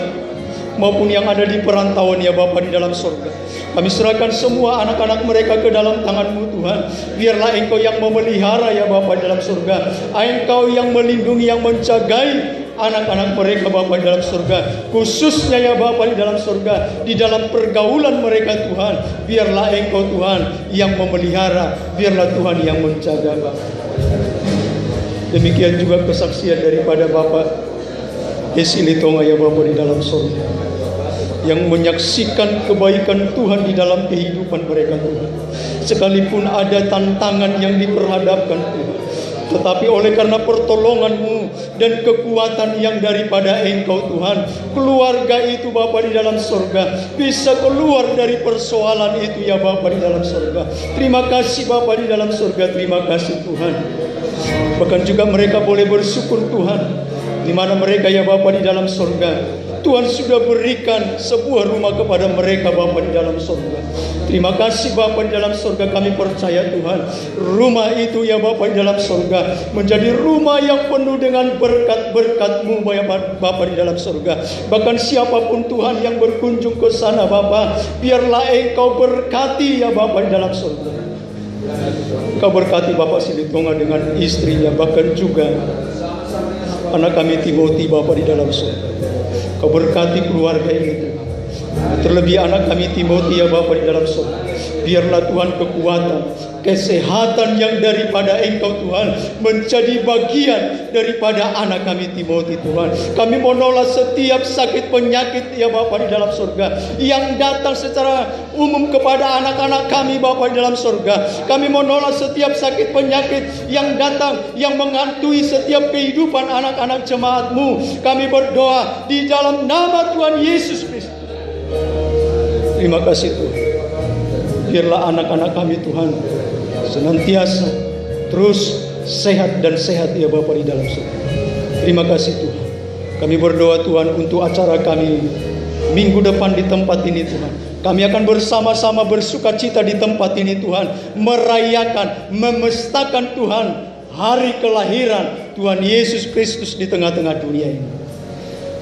maupun yang ada di perantauan ya Bapa di dalam surga. Kami serahkan semua anak-anak mereka ke dalam tangan-Mu Tuhan. Biarlah Engkau yang memelihara ya Bapa di dalam surga, Engkau yang melindungi, yang menjagai anak-anak mereka Bapa di dalam surga, khususnya ya Bapa di dalam surga, di dalam pergaulan mereka Tuhan, biarlah Engkau Tuhan yang memelihara, biarlah Tuhan yang menjaga Bapa. Demikian juga kesaksian daripada Bapak Esi Litonga ya Bapa di dalam surga, yang menyaksikan kebaikan Tuhan di dalam kehidupan mereka Tuhan. Sekalipun ada tantangan yang diperhadapkan Tuhan, tetapi oleh karena pertolongan-Mu dan kekuatan yang daripada Engkau Tuhan, keluarga itu Bapa di dalam surga bisa keluar dari persoalan itu ya Bapa di dalam surga. Terima kasih Bapa di dalam surga, terima kasih Tuhan. Bahkan juga mereka boleh bersyukur Tuhan, di mana mereka ya Bapa di dalam surga, Tuhan sudah berikan sebuah rumah kepada mereka Bapa di dalam surga. Terima kasih Bapa di dalam surga, kami percaya Tuhan, rumah itu ya Bapa di dalam surga menjadi rumah yang penuh dengan berkat-berkat-Mu Bapa di dalam surga. Bahkan siapapun Tuhan yang berkunjung ke sana Bapa, biarlah Engkau berkati ya Bapa di dalam surga. Kau berkati Bapak Silitonga dengan istrinya, bahkan juga anak kami Timothy Bapa di dalam surga. Kau berkati keluarga ini, terlebih anak kami Timothy ya Bapa di dalam surga. Biarlah Tuhan kekuatan, kesehatan yang daripada Engkau Tuhan menjadi bagian daripada anak kami Timothy Tuhan. Kami menolak setiap sakit penyakit ya Bapa di dalam surga yang datang secara umum kepada anak-anak kami Bapa di dalam surga. Kami menolak setiap sakit penyakit yang datang, yang menghantui setiap kehidupan anak-anak jemaat-Mu. Kami berdoa di dalam nama Tuhan Yesus Kristus. Terima kasih Tuhan. Biarlah anak-anak kami Tuhan senantiasa terus sehat dan sehat ya Bapa di dalam surga. Terima kasih Tuhan. Kami berdoa Tuhan untuk acara kami minggu depan di tempat ini Tuhan. Kami akan bersama-sama bersuka cita di tempat ini Tuhan, merayakan, memestakan Tuhan hari kelahiran Tuhan Yesus Kristus di tengah-tengah dunia ini.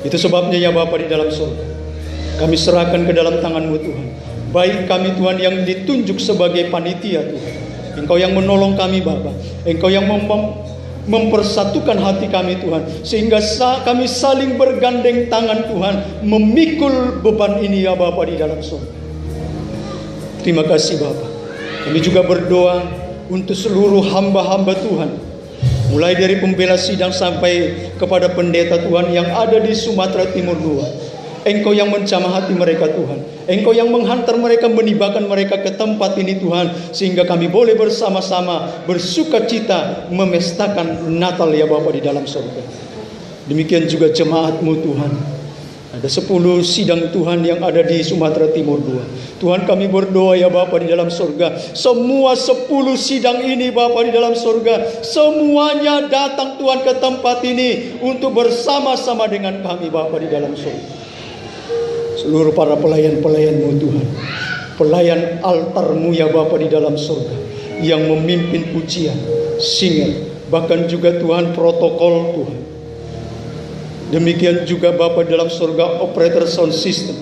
Itu sebabnya ya Bapa di dalam surga, kami serahkan ke dalam tangan-Mu Tuhan. Baik kami Tuhan yang ditunjuk sebagai panitia Tuhan, Engkau yang menolong kami Bapa, Engkau yang mempersatukan hati kami Tuhan, sehingga kami saling bergandeng tangan Tuhan, memikul beban ini ya Bapa di dalam surga. Terima kasih Bapa. Kami juga berdoa untuk seluruh hamba-hamba Tuhan, mulai dari pembela sidang sampai kepada pendeta Tuhan yang ada di Sumatera Timur 2. Engkau yang menjamah hati mereka Tuhan, Engkau yang menghantar mereka, menibakan mereka ke tempat ini Tuhan, sehingga kami boleh bersama-sama bersuka cita memestakan Natal ya Bapa di dalam surga. Demikian juga jemaat-Mu Tuhan. Ada 10 sidang Tuhan yang ada di Sumatera Timur 2. Tuhan kami berdoa ya Bapa di dalam surga, semua 10 sidang ini Bapa di dalam surga, semuanya datang Tuhan ke tempat ini untuk bersama-sama dengan kami Bapa di dalam surga. Seluruh para pelayan-pelayan-Mu Tuhan, pelayan altar-Mu ya Bapa di dalam surga, yang memimpin pujian, singer, bahkan juga Tuhan protokol Tuhan. Demikian juga Bapa dalam surga, operator sound system,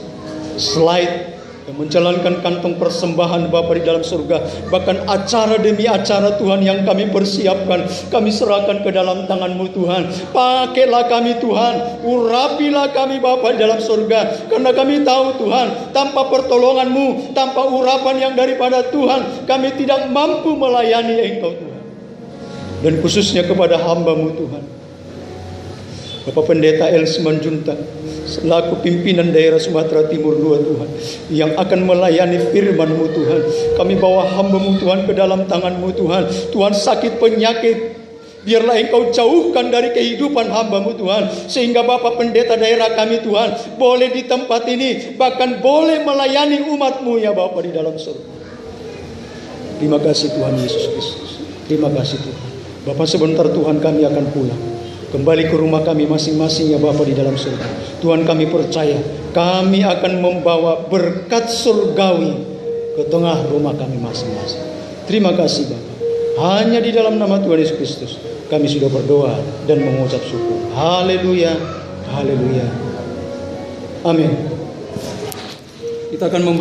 slide, yang menjalankan kantong persembahan Bapa di dalam surga. Bahkan acara demi acara Tuhan yang kami persiapkan, kami serahkan ke dalam tangan-Mu Tuhan. Pakailah kami Tuhan, urapilah kami Bapa di dalam surga, karena kami tahu Tuhan, tanpa pertolongan-Mu, tanpa urapan yang daripada Tuhan, kami tidak mampu melayani Engkau Tuhan. Dan khususnya kepada hamba-Mu Tuhan, Bapak Pendeta El Simanjuntak, selaku pimpinan daerah Sumatera Timur 2 Tuhan, yang akan melayani firman-Mu Tuhan. Kami bawa hamba-Mu Tuhan ke dalam tangan-Mu Tuhan. Tuhan, sakit penyakit biarlah Engkau jauhkan dari kehidupan hamba-Mu Tuhan, sehingga Bapak Pendeta daerah kami Tuhan boleh di tempat ini, bahkan boleh melayani umat-Mu ya Bapak di dalam surga. Terima kasih Tuhan Yesus Kristus. Terima kasih Tuhan. Bapak, sebentar Tuhan kami akan pulang kembali ke rumah kami masing-masing ya Bapa di dalam surga. Tuhan, kami percaya kami akan membawa berkat surgawi ke tengah rumah kami masing-masing. Terima kasih Bapa. Hanya di dalam nama Tuhan Yesus Kristus kami sudah berdoa dan mengucap syukur. Haleluya, haleluya, amin. Kita akan